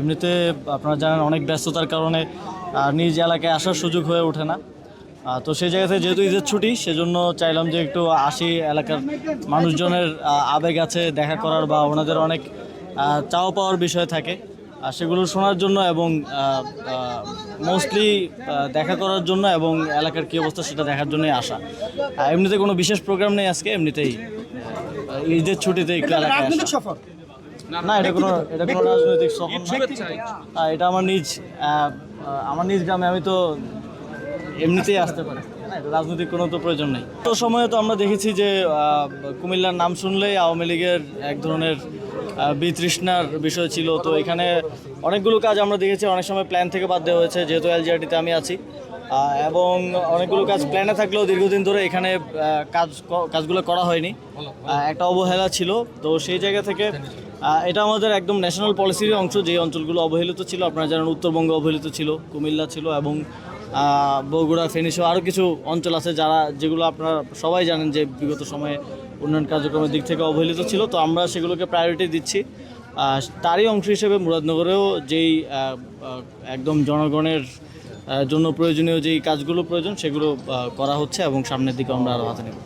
এমনিতে আপনারা জানেন অনেক ব্যস্ততার কারণে নিজ এলাকায় আসার সুযোগ হয়ে ওঠে না। তো সেই জায়গাতে যেহেতু ঈদের ছুটি, সেজন্য চাইলাম যে একটু আসি, এলাকার মানুষজনের আবেগ আছে দেখা করার বা ওনাদের অনেক চাওয়া পাওয়ার বিষয় থাকে, সেগুলো শোনার জন্য এবং মোস্টলি দেখা করার জন্য এবং এলাকার কী অবস্থা সেটা দেখার জন্যই আসা। এমনিতে কোনো বিশেষ প্রোগ্রাম নেই আজকে, এমনিতেই ঈদের ছুটিতে একটু এলাকায় আসা। না, এটা কোনো রাজনৈতিক সফর না। এটা আমার নিজ গ্রামে, আমি তো এমনিতেই আসতে পারি, এটা রাজনৈতিক কোনো তো প্রয়োজন নেই। তো সময়ে তো আমরা দেখেছি যে কুমিল্লার নাম শুনলেই আওয়ামী লীগের এক ধরনের বিতৃষ্ণার বিষয় ছিল। তো এখানে অনেকগুলো কাজ আমরা দেখেছি অনেক সময় প্ল্যান থেকে বাদ দেওয়া হয়েছে, যেহেতু এলজিআরটিতে আমি আছি, এবং অনেকগুলো কাজ প্ল্যানে থাকলেও দীর্ঘদিন ধরে এখানে কাজগুলো করা হয়নি, একটা অবহেলা ছিল। তো সেই জায়গা থেকে এটা আমাদের একদম ন্যাশনাল পলিসির অংশ। যে অঞ্চলগুলো অবহেলিত ছিল, আপনারা জানেন উত্তরবঙ্গ অবহেলিত ছিল, কুমিল্লা ছিল, এবং বগুড়া, ফেনী সহ আরও কিছু অঞ্চল আছে যেগুলো আপনারা সবাই জানেন যে বিগত সময়ে উন্নয়ন কার্যক্রমের দিক থেকে অবহেলিত ছিল। তো আমরা সেগুলোকে প্রায়োরিটি দিচ্ছি। তারই অংশ হিসেবে মুরাদনগরেও যেই একদম জনগণের জন্য প্রয়োজনীয় যেই কাজগুলো প্রয়োজন, সেগুলো করা হচ্ছে এবং সামনের দিকে আমরা আরও হাতে নেব।